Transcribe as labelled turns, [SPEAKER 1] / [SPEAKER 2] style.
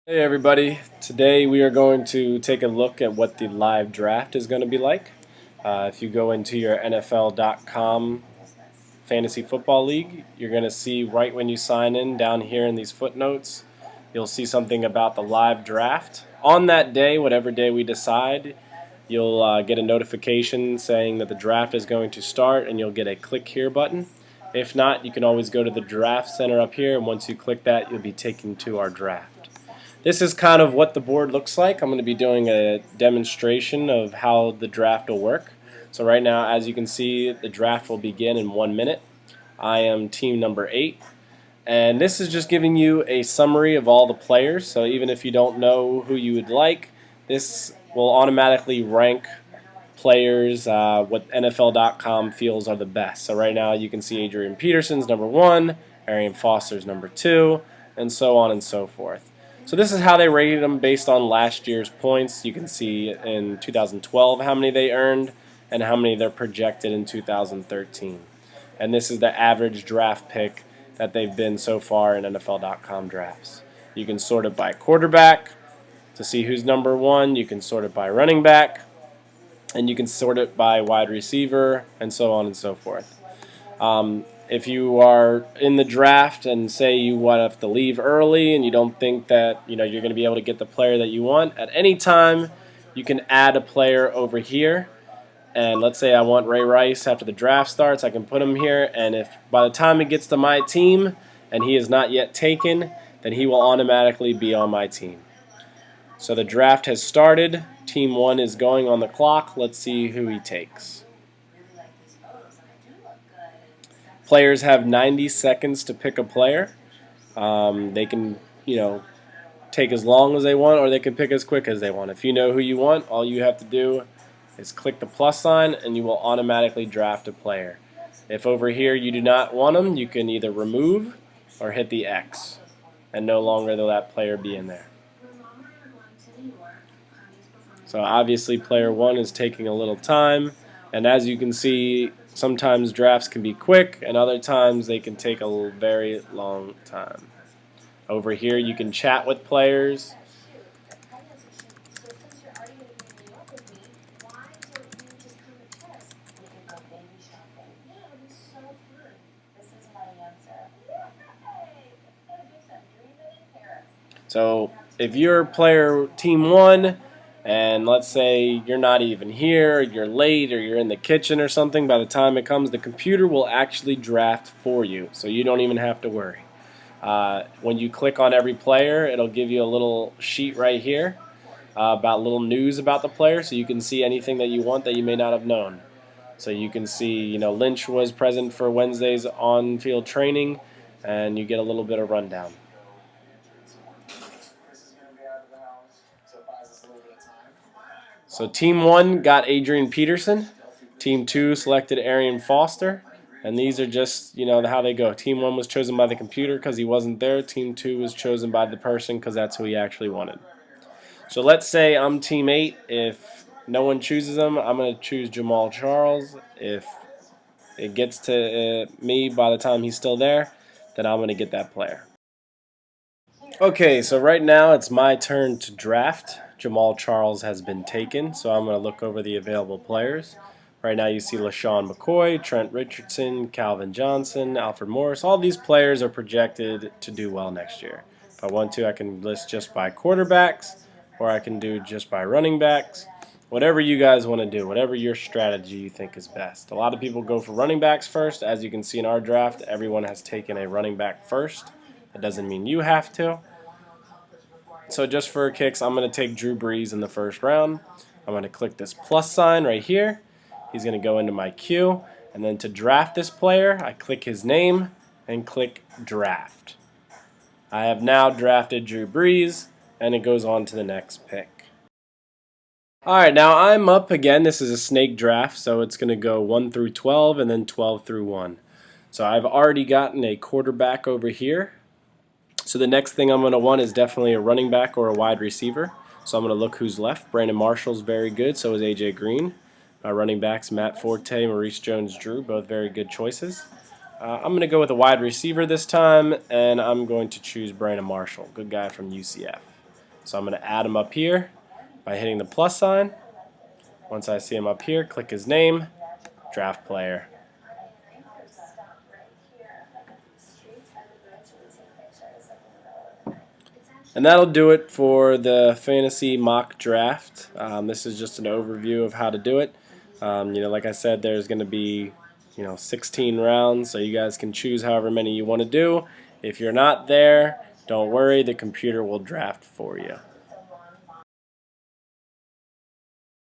[SPEAKER 1] Hey everybody, today we are going to take a look at what the live draft is going to be like. If you go into your NFL.com Fantasy Football League, you're going to see right when you sign in down here in these footnotes, you'll see something about the live draft. On that day, whatever day we decide, you'll get a notification saying that the draft is going to start and you'll get a click here button. If not, you can always go to the draft center up here, and once you click that, you'll be taken to our draft. This is kind of what the board looks like. I'm going to be doing a demonstration of how the draft will work. So right now, as you can see, the draft will begin in 1 minute. I am team number 8. And this is just giving you a summary of all the players. So even if you don't know who you would like, this will automatically rank players what NFL.com feels are the best. So right now you can see Adrian Peterson's number 1, Arian Foster's number 2, and so on and so forth. So this is how they rated them based on last year's points. You can see in 2012 how many they earned and how many they're projected in 2013. And this is the average draft pick that they've been so far in NFL.com drafts. You can sort it by quarterback to see who's number 1. You can sort it by running back, and you can sort it by wide receiver, and so on and so forth. If you are in the draft and say you want to leave early and you don't think that you're going to be able to get the player that you want, at any time you can add a player over here. And let's say I want Ray Rice after the draft starts, I can put him here, and if by the time it gets to my team and he is not yet taken, then he will automatically be on my team. So the draft has started. Team 1 is going on the clock. Let's see who he takes. Players have 90 seconds to pick a player. They can, take as long as they want, or they can pick as quick as they want. If you know who you want, all you have to do is click the plus sign, and you will automatically draft a player. If over here you do not want them, you can either remove or hit the X, and no longer will that player be in there. So obviously player 1 is taking a little time, and as you can see, sometimes drafts can be quick and other times they can take a very long time. Over here you can chat with players. So if you're player team 1 and let's say you're not even here, you're late, or you're in the kitchen or something, by the time it comes, the computer will actually draft for you, so you don't even have to worry. When you click on every player, it'll give you a little sheet right here about little news about the player, so you can see anything that you want that you may not have known. So you can see, Lynch was present for Wednesday's on-field training, and you get a little bit of rundown. So Team 1 got Adrian Peterson. Team 2 selected Arian Foster. And these are just, how they go. Team 1 was chosen by the computer because he wasn't there. Team 2 was chosen by the person because that's who he actually wanted. So let's say I'm Team 8. If no one chooses him, I'm going to choose Jamaal Charles. If it gets to me by the time he's still there, then I'm going to get that player. Okay, so right now it's my turn to draft. Jamaal Charles has been taken, so I'm going to look over the available players. Right now you see LaShawn McCoy, Trent Richardson, Calvin Johnson, Alfred Morris. All these players are projected to do well next year. If I want to, I can list just by quarterbacks, or I can do just by running backs. Whatever you guys want to do, whatever your strategy you think is best. A lot of people go for running backs first. As you can see in our draft, everyone has taken a running back first. That doesn't mean you have to. So just for kicks, I'm going to take Drew Brees in the first round. I'm going to click this plus sign right here. He's going to go into my queue. And then to draft this player, I click his name and click draft. I have now drafted Drew Brees, and it goes on to the next pick. Alright, now I'm up again. This is a snake draft, so it's going to go 1 through 12 and then 12 through 1. So I've already gotten a quarterback over here. So the next thing I'm going to want is definitely a running back or a wide receiver. So I'm going to look who's left. Brandon Marshall's very good, so is A.J. Green. Running backs, Matt Forte, Maurice Jones-Drew, both very good choices. I'm going to go with a wide receiver this time, and I'm going to choose Brandon Marshall, good guy from UCF. So I'm going to add him up here by hitting the plus sign. Once I see him up here, click his name, draft player. And that'll do it for the fantasy mock draft. This is just an overview of how to do it. Like I said, there's going to be 16 rounds, so you guys can choose however many you want to do. If you're not there, don't worry, the computer will draft for you.